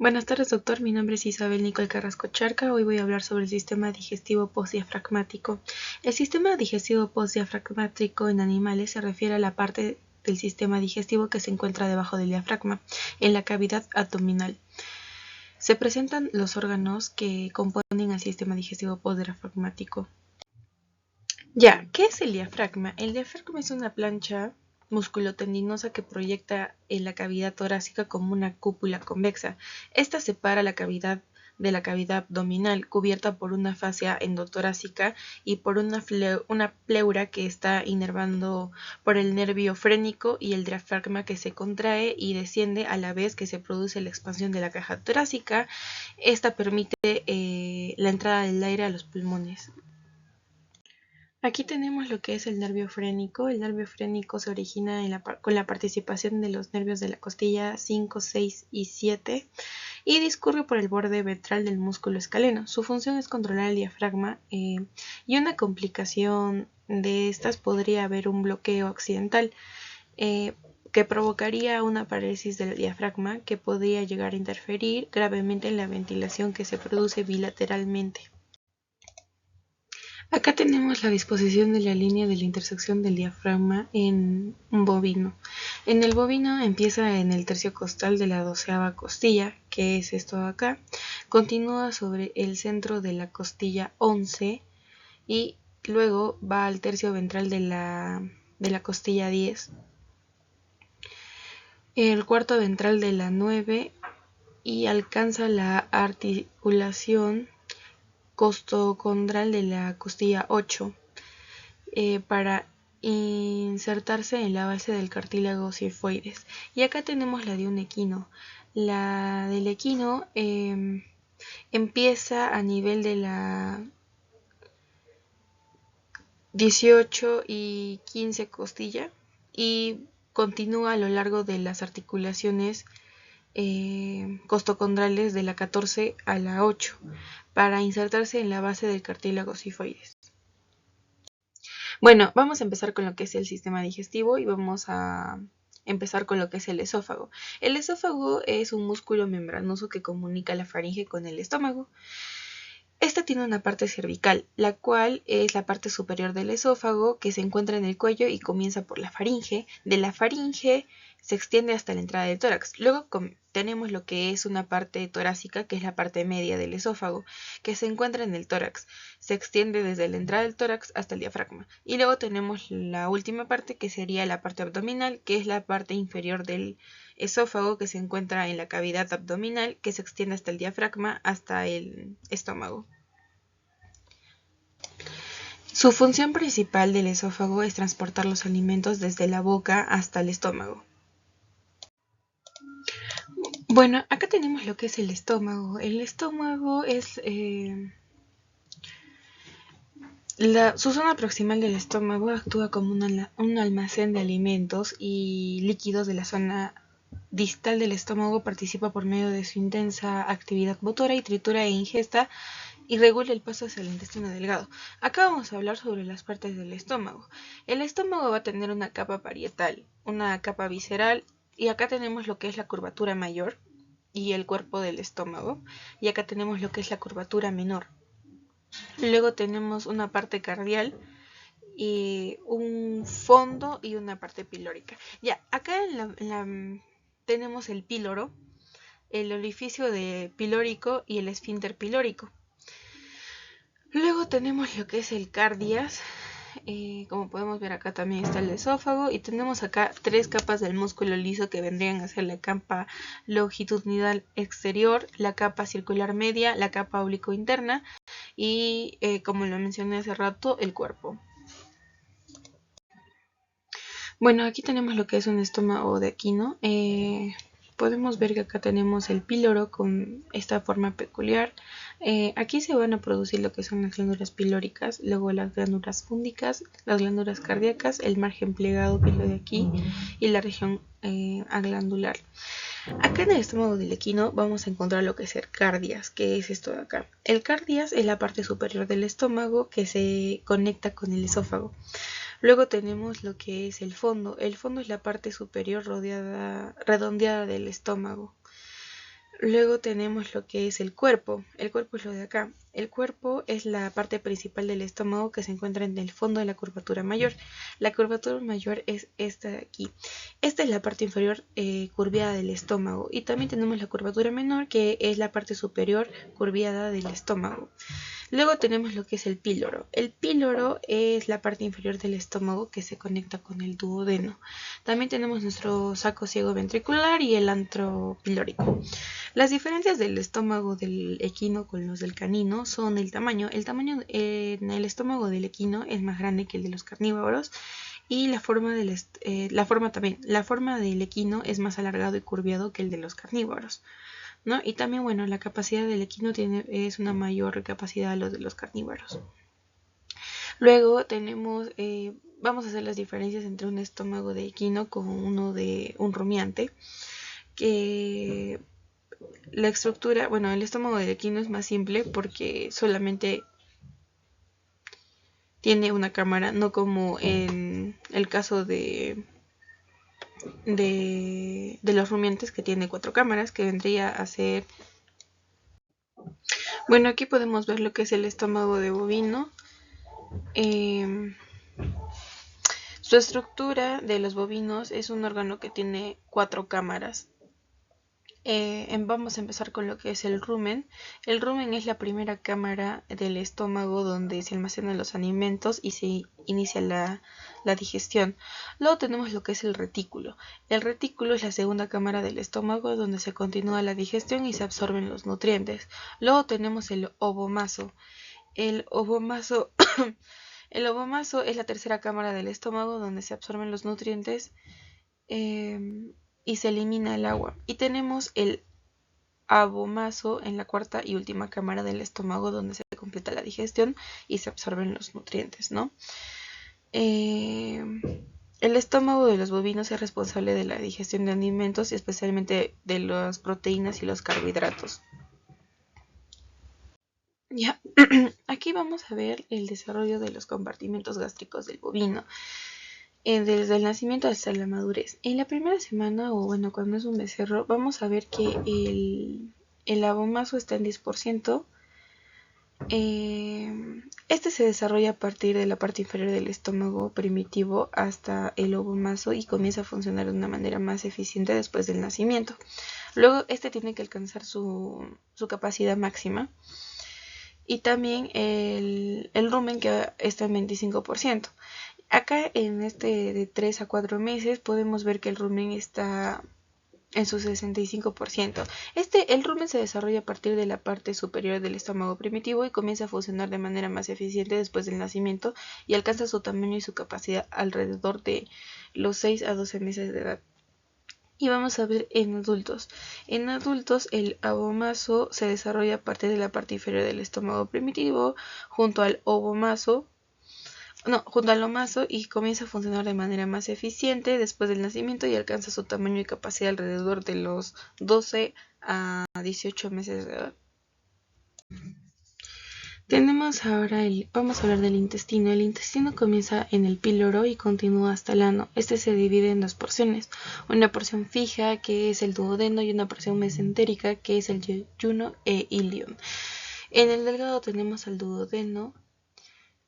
Buenas tardes, doctor. Mi nombre es Isabel Nicole Carrasco Charca. Hoy voy a hablar sobre el sistema digestivo postdiafragmático. El sistema digestivo postdiafragmático en animales se refiere a la parte del sistema digestivo que se encuentra debajo del diafragma, en la cavidad abdominal. Se presentan los órganos que componen el sistema digestivo postdiafragmático. Ya, ¿qué es el diafragma? El diafragma es una plancha musculotendinosa que proyecta en la cavidad torácica como una cúpula convexa. Esta separa la cavidad de la cavidad abdominal, cubierta por una fascia endotorácica y por una pleura que está inervando por el nervio frénico y el diafragma que se contrae y desciende a la vez que se produce la expansión de la caja torácica. Esta permite la entrada del aire a los pulmones. Aquí tenemos lo que es el nervio frénico. El nervio frénico se origina con la participación de los nervios de la costilla 5, 6 y 7 y discurre por el borde ventral del músculo escaleno. Su función es controlar el diafragma y una complicación de estas podría haber un bloqueo accidental que provocaría una parálisis del diafragma que podría llegar a interferir gravemente en la ventilación que se produce bilateralmente. Acá tenemos la disposición de la línea de la intersección del diafragma en un bovino. En el bovino empieza en el tercio costal de la 12ª costilla, que es esto de acá, continúa sobre el centro de la costilla 11 y luego va al tercio ventral de la costilla 10, el cuarto ventral de la 9 y alcanza la articulación costocondral de la costilla 8 para insertarse en la base del cartílago cifoides. Y acá tenemos la de un equino. La del equino empieza a nivel de la 18 y 15 costilla y continúa a lo largo de las articulaciones costocondrales de la 14 a la 8 para insertarse en la base del cartílago cifoides. Bueno, vamos a empezar con lo que es el sistema digestivo y vamos a empezar con lo que es el esófago. El esófago es un músculo membranoso que comunica la faringe con el estómago. Esta tiene una parte cervical, la cual es la parte superior del esófago que se encuentra en el cuello y comienza por la faringe. De la faringe se extiende hasta la entrada del tórax. Luego tenemos lo que es una parte torácica, que es la parte media del esófago, que se encuentra en el tórax. Se extiende desde la entrada del tórax hasta el diafragma. Y luego tenemos la última parte, que sería la parte abdominal, que es la parte inferior del esófago, que se encuentra en la cavidad abdominal, que se extiende hasta el diafragma, hasta el estómago. Su función principal del esófago es transportar los alimentos desde la boca hasta el estómago. Bueno, acá tenemos lo que es el estómago. El estómago es su zona proximal del estómago actúa como un almacén de alimentos y líquidos de la zona distal del estómago. Participa por medio de su intensa actividad motora y tritura e ingesta y regula el paso hacia el intestino delgado. Acá vamos a hablar sobre las partes del estómago. El estómago va a tener una capa parietal, una capa visceral, y acá tenemos lo que es la curvatura mayor y el cuerpo del estómago, y acá tenemos lo que es la curvatura menor. Luego tenemos una parte cardial y un fondo y una parte pilórica. Ya, acá tenemos el píloro, el orificio pilórico y el esfínter pilórico. Luego tenemos lo que es el cardias. Como podemos ver, acá también está el esófago y tenemos acá 3 capas del músculo liso que vendrían a ser la capa longitudinal exterior, la capa circular media, la capa oblicuo interna y, como lo mencioné hace rato, el cuerpo. Bueno, aquí tenemos lo que es un estómago de Aquino. Podemos ver que acá tenemos el píloro con esta forma peculiar. Aquí se van a producir lo que son las glándulas pilóricas, luego las glándulas fúndicas, las glándulas cardíacas, el margen plegado que es lo de aquí y la región aglandular. Acá en el estómago del equino vamos a encontrar lo que es el cardias, que es esto de acá. El cardias es la parte superior del estómago que se conecta con el esófago. Luego tenemos lo que es el fondo. El fondo es la parte superior redondeada del estómago. Luego tenemos lo que es el cuerpo. El cuerpo es lo de acá. El cuerpo es la parte principal del estómago que se encuentra en el fondo de la curvatura mayor. La curvatura mayor es esta de aquí. Esta es la parte inferior curviada del estómago. Y también tenemos la curvatura menor, que es la parte superior curviada del estómago. Luego tenemos lo que es el píloro. El píloro es la parte inferior del estómago que se conecta con el duodeno. También tenemos nuestro saco ciego ventricular y el antro pilórico. Las diferencias del estómago del equino con los del canino son el tamaño. El tamaño en el estómago del equino es más grande que el de los carnívoros y la forma del equino es más alargado y curviado que el de los carnívoros, ¿no? Y también, bueno, la capacidad del equino es una mayor capacidad a los de los carnívoros. Luego tenemos, vamos a hacer las diferencias entre un estómago de equino con uno de un rumiante, que la estructura, bueno, el estómago del equino es más simple porque solamente tiene una cámara, no como en el caso de los rumiantes, que tiene 4 cámaras, que vendría a ser... Bueno, aquí podemos ver lo que es el estómago de bovino. Su estructura de los bovinos es un órgano que tiene 4 cámaras. Vamos a empezar con lo que es el rumen. El rumen es la primera cámara del estómago donde se almacenan los alimentos y se inicia la digestión. Luego tenemos lo que es el retículo. El retículo es la segunda cámara del estómago donde se continúa la digestión y se absorben los nutrientes. Luego tenemos el ovomaso. El ovomaso el ovomaso es la tercera cámara del estómago donde se absorben los nutrientes y se elimina el agua. Y tenemos el abomaso en la cuarta y última cámara del estómago donde se completa la digestión y se absorben los nutrientes, ¿no? El estómago de los bovinos es responsable de la digestión de alimentos y especialmente de las proteínas y los carbohidratos. Ya, aquí vamos a ver el desarrollo de los compartimentos gástricos del bovino. Desde el nacimiento hasta la madurez. En la primera semana, o bueno, cuando es un becerro, vamos a ver que el abomaso está en 10%. Este se desarrolla a partir de la parte inferior del estómago primitivo hasta el ovomaso y comienza a funcionar de una manera más eficiente después del nacimiento. Luego, este tiene que alcanzar su capacidad máxima. Y también el rumen, que está en 25%. Acá en este de 3 a 4 meses podemos ver que el rumen está en su 65%. El rumen se desarrolla a partir de la parte superior del estómago primitivo y comienza a funcionar de manera más eficiente después del nacimiento y alcanza su tamaño y su capacidad alrededor de los 6 a 12 meses de edad. Y vamos a ver en adultos. En adultos el abomaso se desarrolla a partir de la parte inferior del estómago primitivo junto al ovomaso y comienza a funcionar de manera más eficiente después del nacimiento y alcanza su tamaño y capacidad alrededor de los 12 a 18 meses de edad. Vamos a hablar del intestino. El intestino comienza en el píloro y continúa hasta el ano. Este se divide en 2 porciones. Una porción fija, que es el duodeno, y una porción mesentérica, que es el yeyuno e ilion. En el delgado tenemos al duodeno,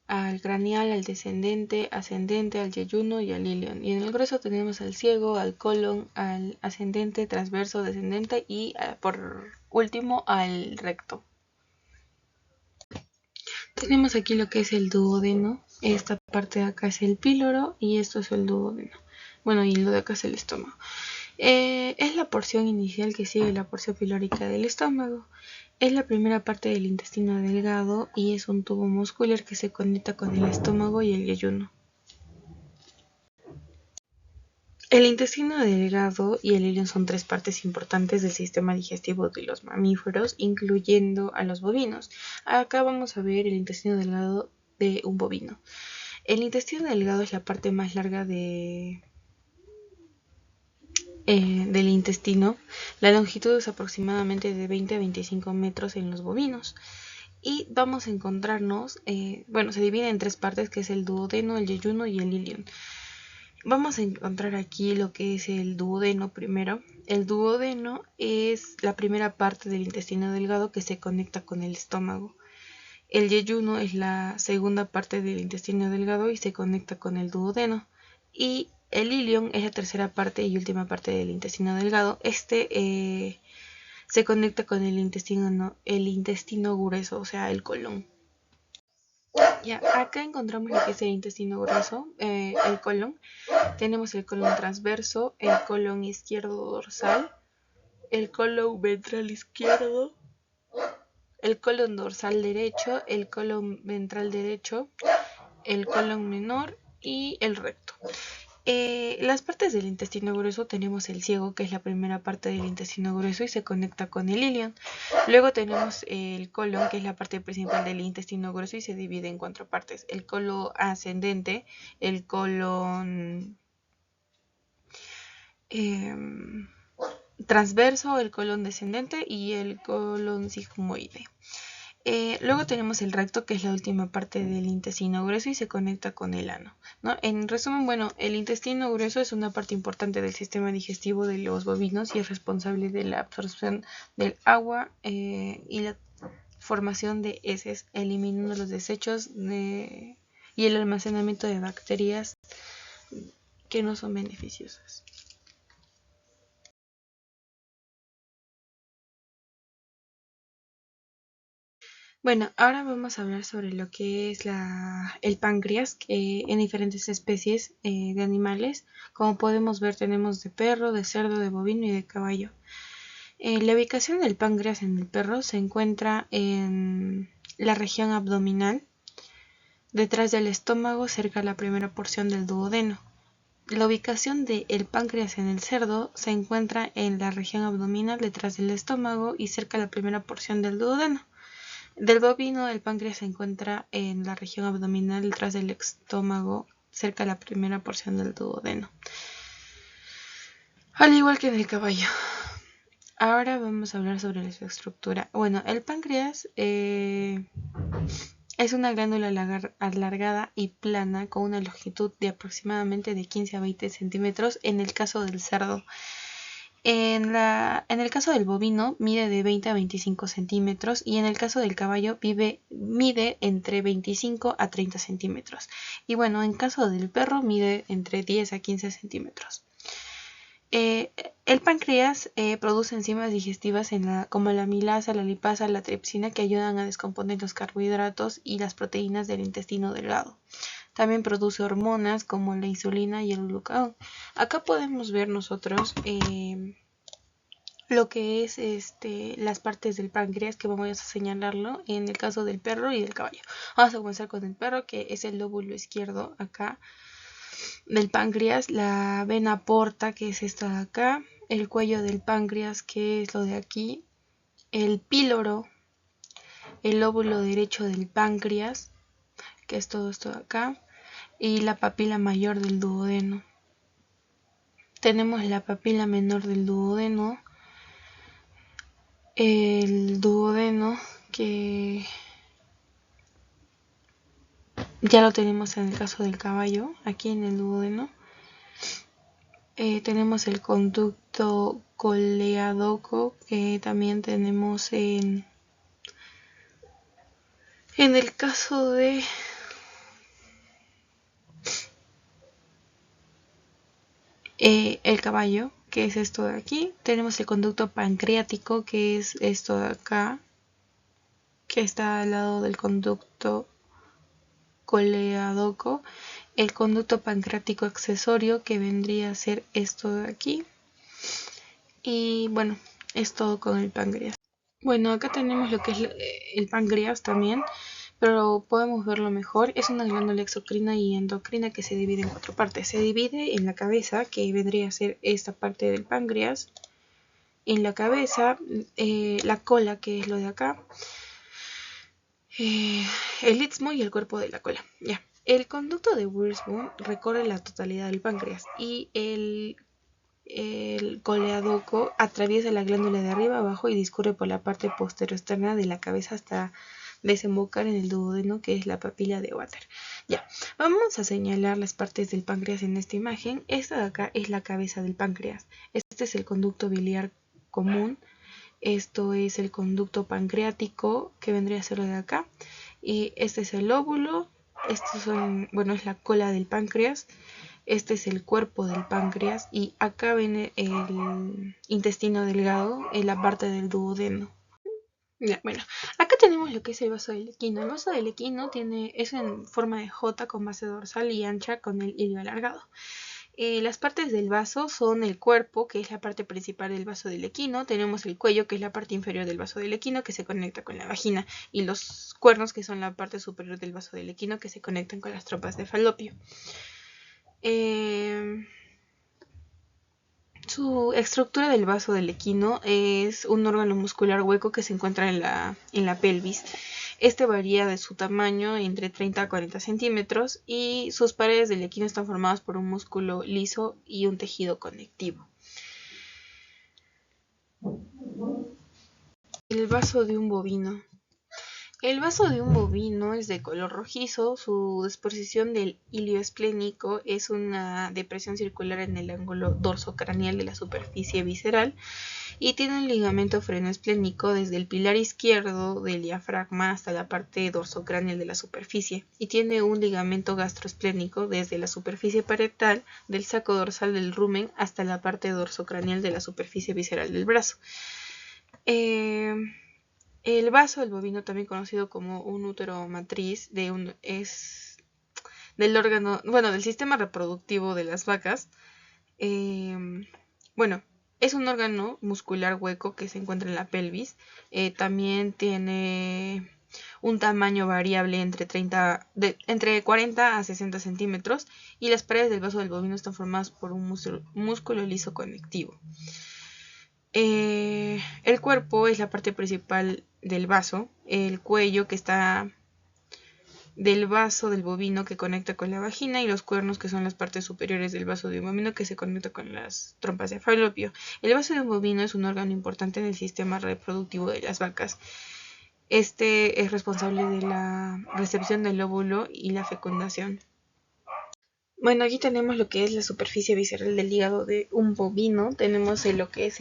al craneal, al descendente, ascendente, al yeyuno y al ilion. Y en el grueso tenemos al ciego, al colon, al ascendente, transverso, descendente y por último al recto. Tenemos aquí lo que es el duodeno. Esta parte de acá es el píloro y esto es el duodeno. Bueno, y lo de acá es el estómago. Es la porción inicial que sigue la porción pilórica del estómago. Es la primera parte del intestino delgado y es un tubo muscular que se conecta con el estómago y el yeyuno. El intestino delgado y el ilion son 3 partes importantes del sistema digestivo de los mamíferos, incluyendo a los bovinos. Acá vamos a ver el intestino delgado de un bovino. El intestino delgado es la parte más larga del intestino. La longitud es aproximadamente de 20 a 25 metros en los bovinos. Y vamos a encontrarnos, se divide en 3 partes, que es el duodeno, el yeyuno y el ilion. vamos a encontrar aquí lo que es el duodeno primero. El duodeno es la primera parte del intestino delgado que se conecta con el estómago. El yeyuno es la segunda parte del intestino delgado y se conecta con el duodeno. Y el ilion es la tercera parte y última parte del intestino delgado. Se conecta con el intestino grueso, o sea, el colon. Ya, acá encontramos lo que es el intestino grueso, el colon. Tenemos el colon transverso, el colon izquierdo dorsal, el colon ventral izquierdo, el colon dorsal derecho, el colon ventral derecho, el colon menor y el recto. Las partes del intestino grueso tenemos el ciego, que es la primera parte del intestino grueso y se conecta con el ilion. Luego tenemos el colon, que es la parte principal del intestino grueso y se divide en 4 partes. El colon ascendente, el colon transverso, el colon descendente y el colon sigmoide. Luego tenemos el recto, que es la última parte del intestino grueso y se conecta con el ano, ¿no? En resumen, bueno, el intestino grueso es una parte importante del sistema digestivo de los bovinos y es responsable de la absorción del agua y la formación de heces, eliminando los desechos y el almacenamiento de bacterias que no son beneficiosas. Bueno, ahora vamos a hablar sobre lo que es el páncreas, que en diferentes especies de animales. Como podemos ver, tenemos de perro, de cerdo, de bovino y de caballo. La ubicación del páncreas en el perro se encuentra en la región abdominal, detrás del estómago, cerca de la primera porción del duodeno. La ubicación del páncreas en el cerdo se encuentra en la región abdominal, detrás del estómago y cerca de la primera porción del duodeno. Del bovino, el páncreas se encuentra en la región abdominal detrás del estómago, cerca de la primera porción del duodeno. Al igual que en el caballo. Ahora vamos a hablar sobre su estructura. Bueno, el páncreas es una glándula alargada y plana con una longitud de aproximadamente de 15 a 20 centímetros en el caso del cerdo. En el caso del bovino mide de 20 a 25 centímetros y en el caso del caballo mide entre 25 a 30 centímetros. Y bueno, en caso del perro mide entre 10 a 15 centímetros. El páncreas produce enzimas digestivas como la amilasa, la lipasa, la tripsina, que ayudan a descomponer los carbohidratos y las proteínas del intestino delgado. También produce hormonas como la insulina y el glucagón. Acá podemos ver nosotros lo que es las partes del páncreas, que vamos a señalarlo en el caso del perro y del caballo. Vamos a comenzar con el perro, que es el lóbulo izquierdo acá del páncreas, la vena porta, que es esta de acá, el cuello del páncreas, que es lo de aquí, el píloro, el lóbulo derecho del páncreas, que es todo esto de acá, y la papila mayor del duodeno. Tenemos la papila menor del duodeno, el duodeno, que ya lo tenemos en el caso del caballo, aquí en el duodeno. Tenemos el conducto coledoco, que también tenemos en el caso de el caballo, que es esto de aquí. Tenemos el conducto pancreático, que es esto de acá, que está al lado del conducto coledoco. El conducto pancreático accesorio, que vendría a ser esto de aquí. Y bueno, es todo con el páncreas. Bueno, acá tenemos lo que es el páncreas también, pero podemos verlo mejor. Es una glándula exocrina y endocrina que se divide en 4 partes. Se divide en la cabeza, que vendría a ser esta parte del páncreas. En la cabeza, la cola, que es lo de acá. El istmo y el cuerpo de la cola. Ya. El conducto de Wirsbo recorre la totalidad del páncreas y el coledoco atraviesa la glándula de arriba abajo y discurre por la parte posterior externa de la cabeza hasta desembocar en el duodeno, que es la papila de Vater. Ya, vamos a señalar las partes del páncreas en esta imagen. Esta de acá es la cabeza del páncreas. Este es el conducto biliar común. Esto es el conducto pancreático, que vendría a ser lo de acá. Y este es el óvulo. Estos son, bueno, es la cola del páncreas. Este es el cuerpo del páncreas. Y acá viene el intestino delgado, en la parte del duodeno. Ya, bueno, acá tenemos lo que es el vaso del equino. El vaso del equino es en forma de J con base dorsal y ancha con el hilio alargado. Las partes del vaso son el cuerpo, que es la parte principal del vaso del equino. Tenemos el cuello, que es la parte inferior del vaso del equino, que se conecta con la vagina. Y los cuernos, que son la parte superior del vaso del equino, que se conectan con las trompas de falopio. Su estructura del vaso del equino es un órgano muscular hueco que se encuentra en la pelvis. Este varía de su tamaño entre 30 a 40 centímetros y sus paredes del equino están formadas por un músculo liso y un tejido conectivo. El vaso de un bovino. El vaso de un bovino es de color rojizo. Su disposición del hilio esplénico es una depresión circular en el ángulo dorsocraneal de la superficie visceral y tiene un ligamento frenoesplénico desde el pilar izquierdo del diafragma hasta la parte dorsocraneal de la superficie, y tiene un ligamento gastroesplénico desde la superficie parietal del saco dorsal del rumen hasta la parte dorsocraneal de la superficie visceral del brazo. El vaso del bovino, también conocido como un útero matriz, es del órgano, bueno, del sistema reproductivo de las vacas. Bueno, es un órgano muscular hueco que se encuentra en la pelvis. También tiene un tamaño variable entre 40 a 60 centímetros, y las paredes del vaso del bovino están formadas por un músculo liso conectivo. El cuerpo es la parte principal del vaso. El cuello, que está del vaso del bovino, que conecta con la vagina, y los cuernos, que son las partes superiores del vaso de un bovino, que se conecta con las trompas de falopio. El vaso de un bovino es un órgano importante en el sistema reproductivo de las vacas. Este es responsable de la recepción del óvulo y la fecundación. Bueno, aquí tenemos lo que es la superficie visceral del hígado de un bovino. Tenemos lo que es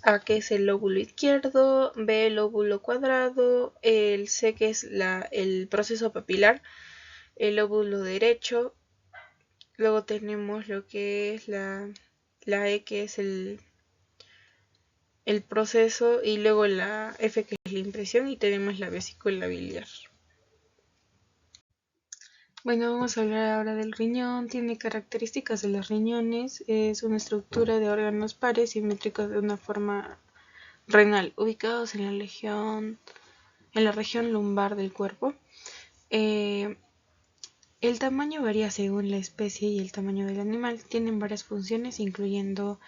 A, que es el lóbulo izquierdo, B, el lóbulo cuadrado, el C, que es el proceso papilar, el lóbulo derecho. Luego tenemos lo que es la E, que es el proceso, y luego la F, que es la impresión, y tenemos la vesícula biliar. Bueno, vamos a hablar ahora del riñón. Tiene características de los riñones. Es una estructura de órganos pares simétricos de una forma renal, ubicados en la región lumbar del cuerpo. El tamaño varía según la especie y el tamaño del animal. Tienen varias funciones, incluyendo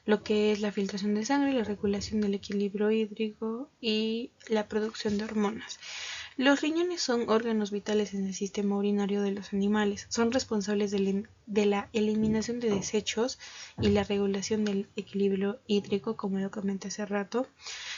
lo que es la filtración de sangre, la regulación del equilibrio hídrico y la producción de hormonas. Los riñones son órganos vitales en el sistema urinario de los animales. Son responsables de la eliminación de desechos y la regulación del equilibrio hídrico, como lo comenté hace rato.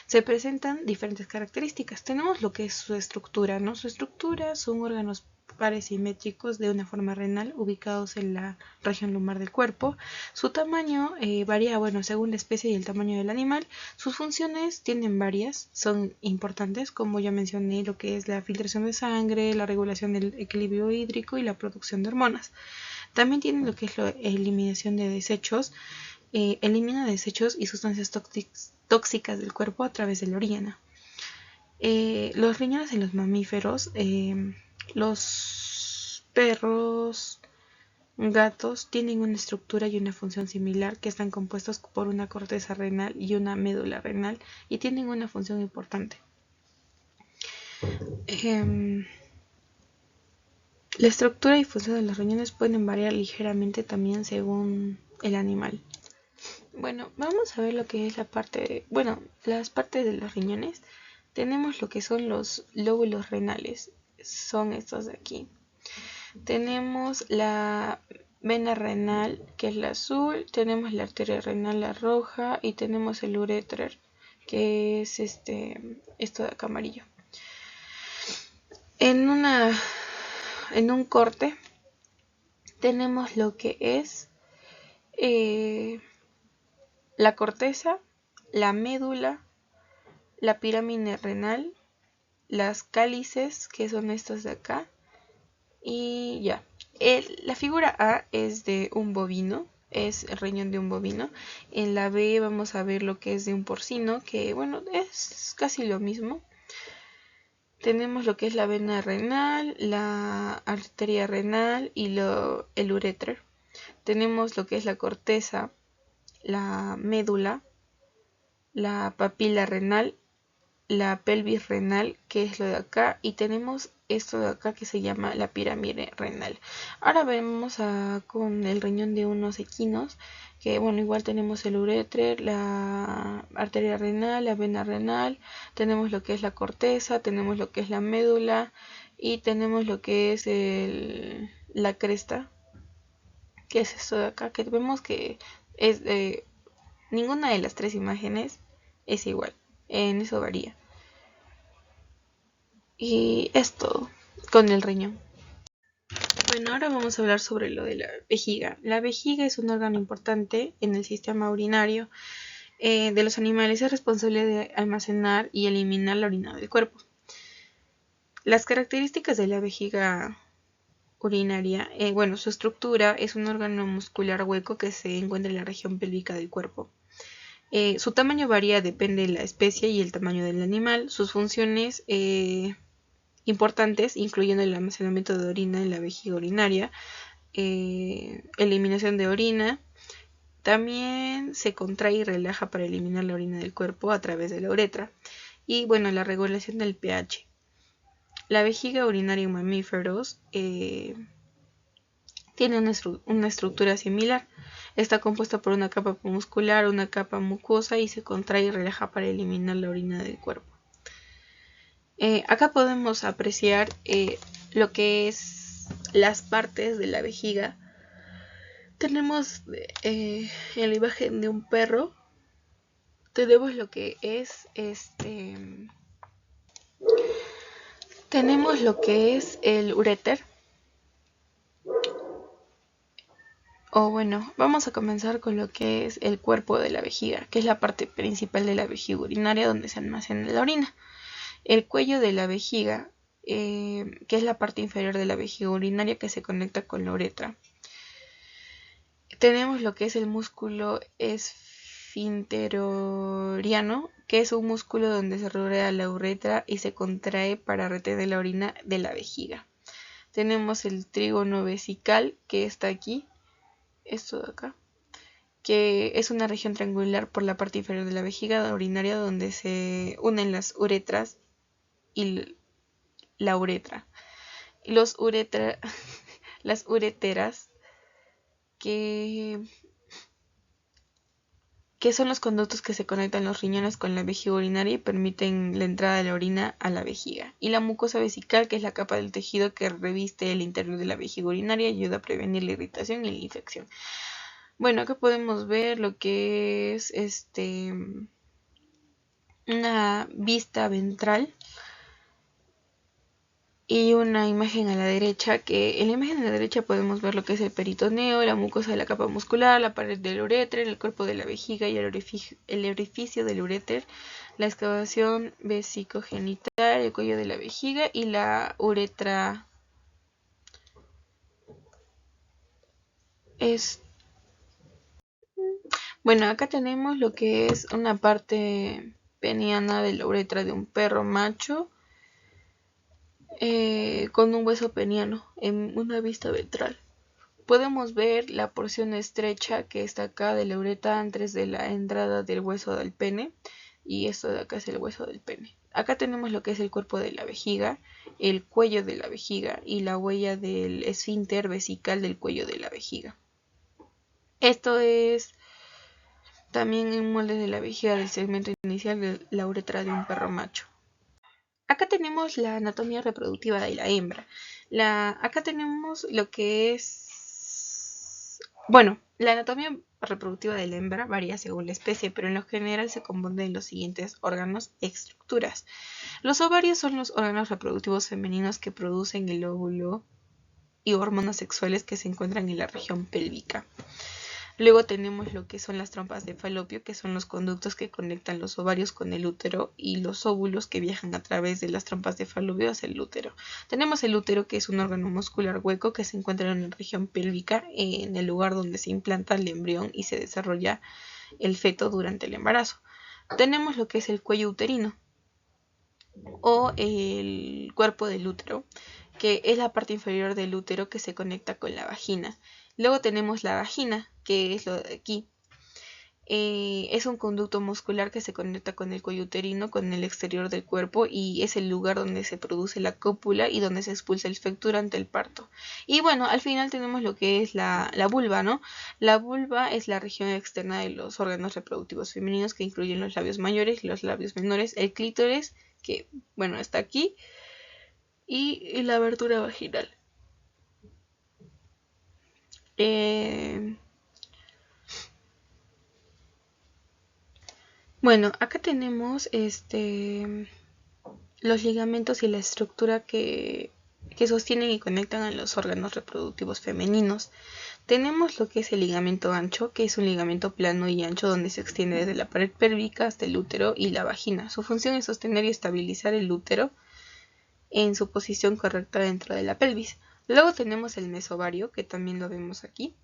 Se presentan diferentes características. Tenemos lo que es su estructura, ¿no? Su estructura son órganos pares simétricos de una forma renal, ubicados en la región lumbar del cuerpo. Su tamaño varía, bueno, según la especie y el tamaño del animal. Sus funciones tienen varias, son importantes, como ya mencioné, lo que es la filtración de sangre, la regulación del equilibrio hídrico y la producción de hormonas. También tienen lo que es la eliminación de desechos. Elimina desechos y sustancias tóxicas del cuerpo a través de la orina. Los riñones en los mamíferos, los perros, gatos, tienen una estructura y una función similar, que están compuestos por una corteza renal y una médula renal, y tienen una función importante. La estructura y función de los riñones pueden variar ligeramente también según el animal. Bueno, vamos a ver lo que es las partes de los riñones. Tenemos lo que son los lóbulos renales, son estos de aquí. Tenemos la vena renal, que es la azul, tenemos la arteria renal, la roja, y tenemos el uréter, que es esto de acá amarillo. En un corte tenemos lo que es la corteza, la médula, la pirámide renal, las cálices, que son estas de acá, y ya. La figura A es de un bovino, es el riñón de un bovino. En la B vamos a ver lo que es de un porcino, que bueno, es casi lo mismo. Tenemos lo que es la vena renal, la arteria renal y el uréter. Tenemos lo que es la corteza, la médula, la papila renal, la pelvis renal, que es lo de acá, y tenemos esto de acá que se llama la pirámide renal. Ahora vemos con el riñón de unos equinos, que bueno, igual tenemos el uréter, la arteria renal, la vena renal, tenemos lo que es la corteza, tenemos lo que es la médula y tenemos lo que es la cresta, que es esto de acá, que vemos que es ninguna de las tres imágenes es igual, en eso varía. Y es todo con el riñón. Bueno, ahora vamos a hablar sobre lo de la vejiga. La vejiga es un órgano importante en el sistema urinario de los animales. Es responsable de almacenar y eliminar la orina del cuerpo. Las características de la vejiga urinaria, bueno, su estructura es un órgano muscular hueco que se encuentra en la región pélvica del cuerpo. Su tamaño varía, depende de la especie y el tamaño del animal. Sus funciones importantes, incluyendo el almacenamiento de orina en la vejiga urinaria, eliminación de orina, también se contrae y relaja para eliminar la orina del cuerpo a través de la uretra, y bueno, la regulación del pH. La vejiga urinaria en mamíferos tiene una estructura similar. Está compuesta por una capa muscular, una capa mucosa y se contrae y relaja para eliminar la orina del cuerpo. Acá podemos apreciar lo que es las partes de la vejiga. Tenemos en la imagen de un perro, tenemos lo que es tenemos lo que es el uréter. O bueno, vamos a comenzar con lo que es el cuerpo de la vejiga, que es la parte principal de la vejiga urinaria donde se almacena la orina. El cuello de la vejiga, que es la parte inferior de la vejiga urinaria que se conecta con la uretra. Tenemos lo que es el músculo esfinteriano, que es un músculo donde se rodea la uretra y se contrae para retener la orina de la vejiga. Tenemos el trígono vesical, que está aquí, esto de acá, que es una región triangular por la parte inferior de la vejiga urinaria donde se unen las uretras y la uretra. Las ureteras, que son los conductos que se conectan los riñones con la vejiga urinaria y permiten la entrada de la orina a la vejiga. Y la mucosa vesical, que es la capa del tejido que reviste el interior de la vejiga urinaria y ayuda a prevenir la irritación y la infección. Bueno, acá podemos ver lo que es una vista ventral y una imagen a la derecha, que en la imagen a la derecha podemos ver lo que es el peritoneo, la mucosa de la capa muscular, la pared del uréter, el cuerpo de la vejiga y el orificio del uréter, la excavación vesicogenital, el cuello de la vejiga y la uretra. Bueno, acá tenemos lo que es una parte peniana de la uretra de un perro macho con un hueso peniano en una vista ventral. Podemos ver la porción estrecha que está acá de la uretra antes de la entrada del hueso del pene, y esto de acá es el hueso del pene. Acá tenemos lo que es el cuerpo de la vejiga, el cuello de la vejiga y la huella del esfínter vesical del cuello de la vejiga. Esto es también un molde de la vejiga del segmento inicial de la uretra de un perro macho. Acá tenemos la anatomía reproductiva de la hembra. Acá tenemos lo que es Bueno, la anatomía reproductiva de la hembra varía según la especie, pero en lo general se compone de los siguientes órganos y estructuras. Los ovarios son los órganos reproductivos femeninos que producen el óvulo y hormonas sexuales que se encuentran en la región pélvica. Luego tenemos lo que son las trompas de falopio, que son los conductos que conectan los ovarios con el útero y los óvulos que viajan a través de las trompas de falopio hacia el útero. Tenemos el útero, que es un órgano muscular hueco que se encuentra en la región pélvica, en el lugar donde se implanta el embrión y se desarrolla el feto durante el embarazo. Tenemos lo que es el cuello uterino o el cuerpo del útero, que es la parte inferior del útero que se conecta con la vagina. Luego tenemos la vagina, que es lo de aquí. Es un conducto muscular que se conecta con el cuello uterino, con el exterior del cuerpo, y es el lugar donde se produce la cópula y donde se expulsa el feto durante el parto. Y bueno, al final tenemos lo que es la vulva, ¿no? La vulva es la región externa de los órganos reproductivos femeninos, que incluyen los labios mayores y los labios menores, el clítoris, que bueno, está aquí, y la abertura vaginal. Bueno, acá tenemos los ligamentos y la estructura que sostienen y conectan a los órganos reproductivos femeninos. Tenemos lo que es el ligamento ancho, que es un ligamento plano y ancho donde se extiende desde la pared pélvica hasta el útero y la vagina. Su función es sostener y estabilizar el útero en su posición correcta dentro de la pelvis. Luego tenemos el mesovario, que también lo vemos aquí.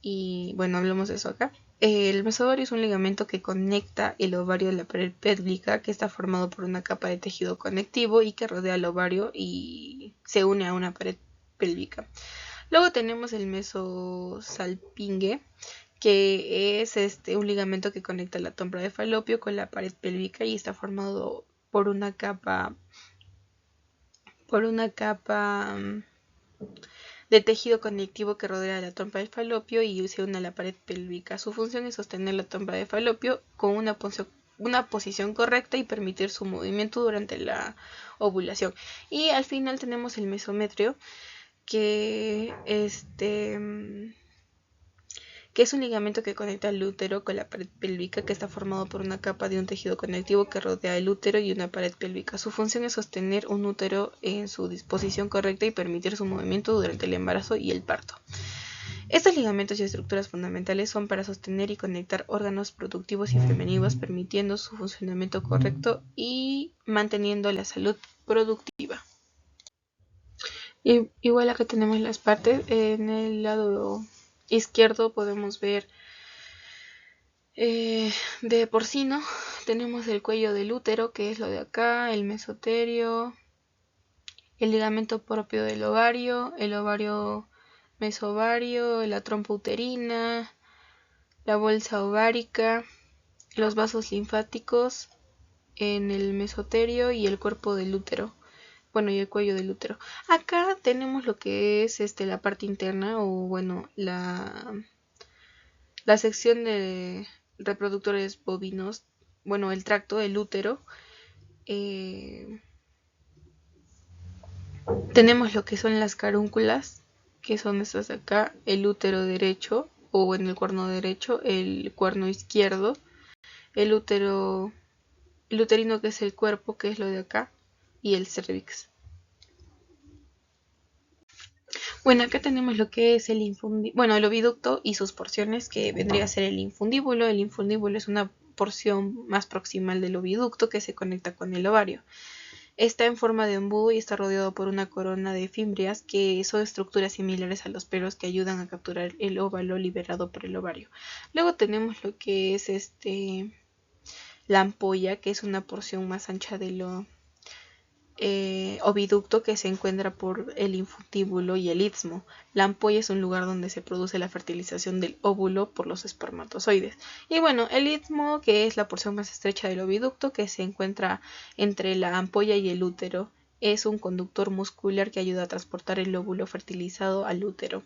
Y bueno, hablamos de eso acá. El mesovario es un ligamento que conecta el ovario a la pared pélvica, que está formado por una capa de tejido conectivo y que rodea el ovario y se une a una pared pélvica. Luego tenemos el mesosalpinge, que es un ligamento que conecta la trompa de falopio con la pared pélvica y está formado por una capa de tejido conectivo que rodea la trompa de falopio y se une a la pared pélvica. Su función es sostener la trompa de falopio con una posición correcta y permitir su movimiento durante la ovulación. Y al final tenemos el mesometrio, que es un ligamento que conecta el útero con la pared pélvica, que está formado por una capa de un tejido conectivo que rodea el útero y una pared pélvica. Su función es sostener un útero en su disposición correcta y permitir su movimiento durante el embarazo y el parto. Estos ligamentos y estructuras fundamentales son para sostener y conectar órganos productivos y femeninos, permitiendo su funcionamiento correcto y manteniendo la salud productiva. Y igual acá tenemos las partes. En el lado izquierdo podemos ver de porcino. Tenemos el cuello del útero, que es lo de acá, el mesoterio, el ligamento propio del ovario, el ovario mesovario, la trompa uterina, la bolsa ovárica, los vasos linfáticos en el mesoterio y el cuerpo del útero. Bueno, y el cuello del útero. Acá tenemos lo que es la parte interna, o bueno, la sección de reproductores bovinos, bueno, el tracto del útero. Tenemos lo que son las carúnculas, que son estas de acá, el útero derecho, o en el cuerno derecho, el cuerno izquierdo, el útero, el uterino, que es el cuerpo, que es lo de acá, y el cervix. Bueno, acá tenemos lo que es el oviducto y sus porciones, que vendría a ser el infundíbulo. El infundíbulo es una porción más proximal del oviducto que se conecta con el ovario. Está en forma de embudo y está rodeado por una corona de fimbrias, que son estructuras similares a los pelos que ayudan a capturar el óvulo liberado por el ovario. Luego tenemos lo que es la ampolla, que es una porción más ancha de lo oviducto, que se encuentra por el infundíbulo y el istmo. La ampolla es un lugar donde se produce la fertilización del óvulo por los espermatozoides. Y bueno, el istmo, que es la porción más estrecha del oviducto, que se encuentra entre la ampolla y el útero, es un conductor muscular que ayuda a transportar el óvulo fertilizado al útero.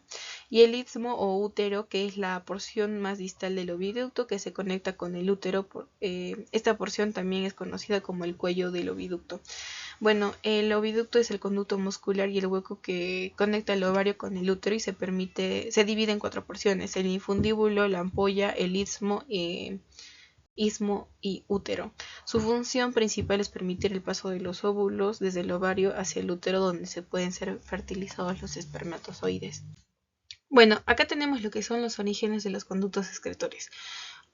Y el istmo o útero, que es la porción más distal del oviducto que se conecta con el útero, esta porción también es conocida como el cuello del oviducto. Bueno, el oviducto es el conducto muscular y el hueco que conecta el ovario con el útero y se divide en 4 porciones: el infundíbulo, la ampolla, el istmo y útero. Su función principal es permitir el paso de los óvulos desde el ovario hacia el útero, donde se pueden ser fertilizados los espermatozoides. Bueno, acá tenemos lo que son los orígenes de los conductos excretores,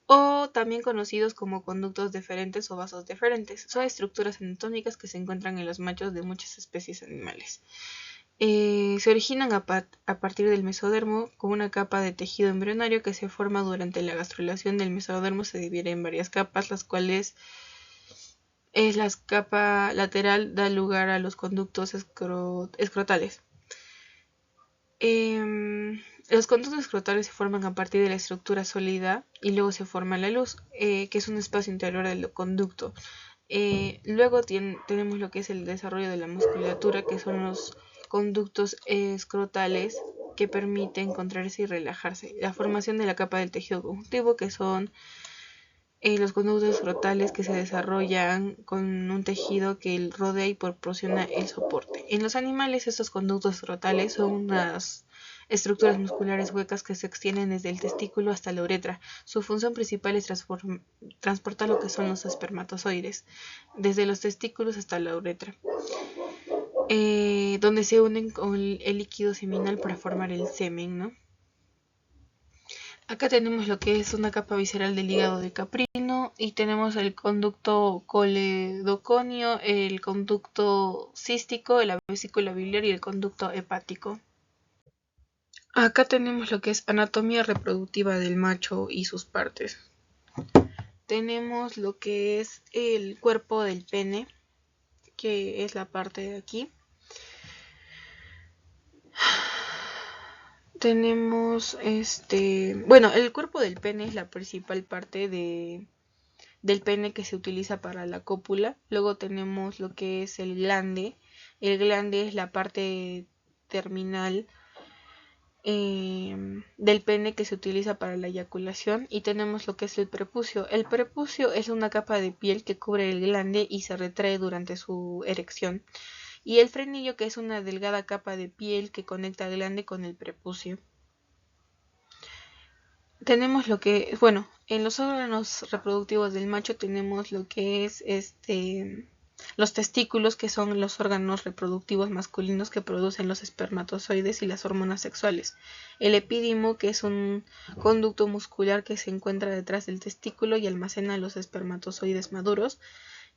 o también conocidos como conductos deferentes o vasos deferentes. Son estructuras anatómicas que se encuentran en los machos de muchas especies animales. Se originan a partir del mesodermo, con una capa de tejido embrionario que se forma durante la gastrulación del mesodermo. Se divide en varias capas, las cuales la capa lateral da lugar a los conductos escrotales. Los conductos escrotales se forman a partir de la estructura sólida y luego se forma la luz, que es un espacio interior del conducto. Luego tenemos lo que es el desarrollo de la musculatura, que son los conductos escrotales que permiten contraerse y relajarse. La formación de la capa del tejido conjuntivo, que son los conductos escrotales que se desarrollan con un tejido que rodea y proporciona el soporte. En los animales, estos conductos escrotales son unas estructuras musculares huecas que se extienden desde el testículo hasta la uretra. Su función principal es transportar lo que son los espermatozoides desde los testículos hasta la uretra, donde se unen con el líquido seminal para formar el semen, ¿no? Acá tenemos lo que es una capa visceral del hígado de caprino y tenemos el conducto coledoconio, el conducto cístico, la vesícula biliar y el conducto hepático. Acá tenemos lo que es anatomía reproductiva del macho y sus partes. Tenemos lo que es el cuerpo del pene, que es la parte de aquí. Tenemos bueno, el cuerpo del pene es la principal parte del pene que se utiliza para la cópula. Luego tenemos lo que es el glande. El glande es la parte terminal del pene que se utiliza para la eyaculación. Y tenemos lo que es el prepucio. El prepucio es una capa de piel que cubre el glande y se retrae durante su erección. Y el frenillo, que es una delgada capa de piel que conecta el glande con el prepucio. Tenemos lo que, bueno, en los órganos reproductivos del macho tenemos lo que es los testículos, que son los órganos reproductivos masculinos que producen los espermatozoides y las hormonas sexuales. El epídimo, que es un conducto muscular que se encuentra detrás del testículo y almacena los espermatozoides maduros.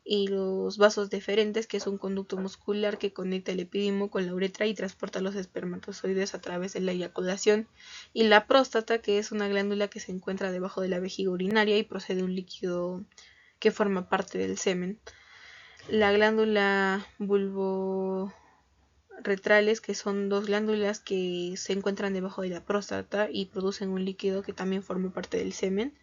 Y los vasos deferentes, que es un conducto muscular que conecta el epidimo con la uretra y transporta los espermatozoides a través de la eyaculación. Y la próstata, que es una glándula que se encuentra debajo de la vejiga urinaria y procede un líquido que forma parte del semen. La glándula vulvoretrales, que son dos glándulas que se encuentran debajo de la próstata y producen un líquido que también forma parte del semen.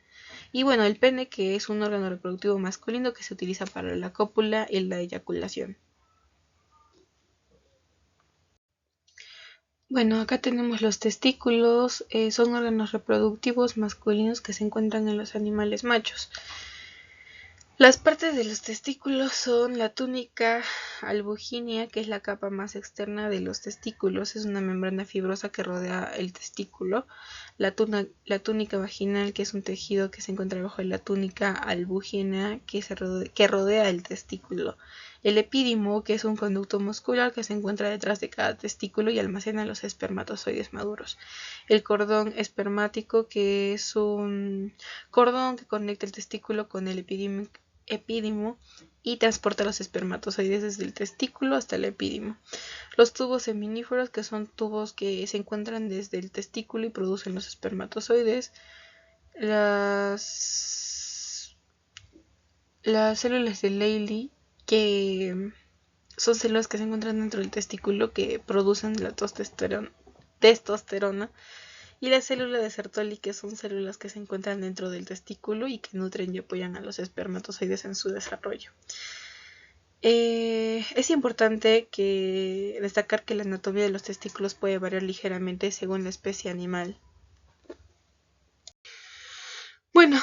Y bueno, el pene, que es un órgano reproductivo masculino que se utiliza para la cópula y la eyaculación. Bueno, acá tenemos los testículos, son órganos reproductivos masculinos que se encuentran en los animales machos. Las partes de los testículos son la túnica albuginea, que es la capa más externa de los testículos, es una membrana fibrosa que rodea el testículo. La túnica vaginal, que es un tejido que se encuentra debajo de la túnica albuginea que rodea el testículo. El epídimo, que es un conducto muscular que se encuentra detrás de cada testículo y almacena los espermatozoides maduros. El cordón espermático, que es un cordón que conecta el testículo con el epídimo y transporta los espermatozoides desde el testículo hasta el epídimo. Los tubos seminíferos, que son tubos que se encuentran desde el testículo y producen los espermatozoides. Las células de Leydig, que son células que se encuentran dentro del testículo que producen la testosterona. Y las células de Sertoli, que son células que se encuentran dentro del testículo y que nutren y apoyan a los espermatozoides en su desarrollo. Es importante destacar que la anatomía de los testículos puede variar ligeramente según la especie animal. Bueno,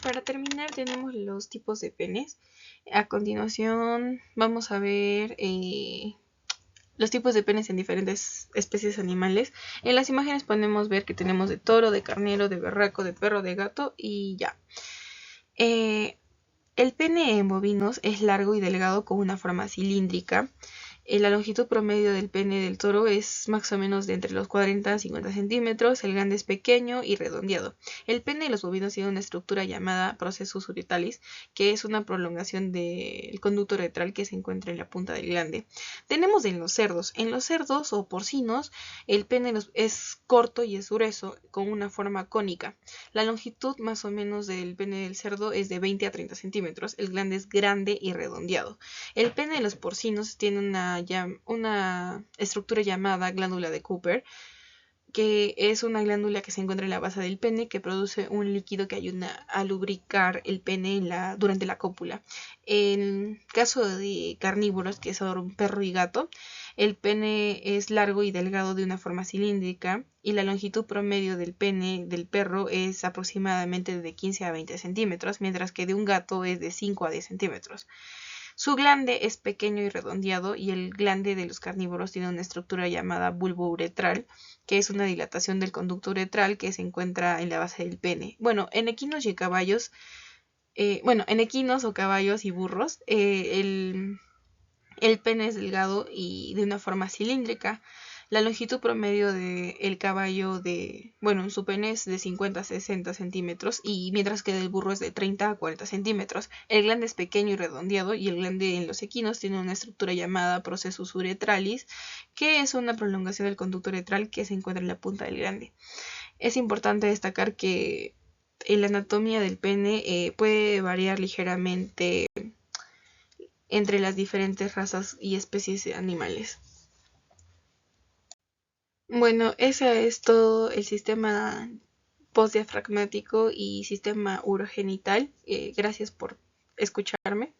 para terminar tenemos los tipos de penes. A continuación vamos a ver los tipos de penes en diferentes especies animales. En las imágenes podemos ver que tenemos de toro, de carnero, de berraco, de perro, de gato y ya. El pene en bovinos es largo y delgado con una forma cilíndrica. La longitud promedio del pene del toro es más o menos de entre los 40 a 50 centímetros, el glande es pequeño y redondeado. El pene de los bovinos tiene una estructura llamada processus uretralis, que es una prolongación del conducto uretral que se encuentra en la punta del glande. Tenemos en los cerdos o porcinos, el pene es corto y es grueso, con una forma cónica. La longitud más o menos del pene del cerdo es de 20 a 30 centímetros, el glande es grande y redondeado. El pene de los porcinos tiene una estructura llamada glándula de Cooper, que es una glándula que se encuentra en la base del pene que produce un líquido que ayuda a lubricar el pene durante la cópula. En caso de carnívoros, que son perro y gato, el pene es largo y delgado de una forma cilíndrica y la longitud promedio del pene del perro es aproximadamente de 15 a 20 centímetros, mientras que de un gato es de 5 a 10 centímetros. Su glande es pequeño y redondeado y el glande de los carnívoros tiene una estructura llamada bulbo uretral, que es una dilatación del conducto uretral que se encuentra en la base del pene. En equinos y caballos, en equinos o caballos y burros, el pene es delgado y de una forma cilíndrica. La longitud promedio del caballo en su pene es de 50 a 60 centímetros y mientras que del burro es de 30 a 40 centímetros. El glande es pequeño y redondeado y el glande en los equinos tiene una estructura llamada processus uretralis, que es una prolongación del conducto uretral que se encuentra en la punta del glande. Es importante destacar que la anatomía del pene puede variar ligeramente entre las diferentes razas y especies de animales. Ese es todo el sistema postdiafragmático y sistema urogenital. Gracias por escucharme.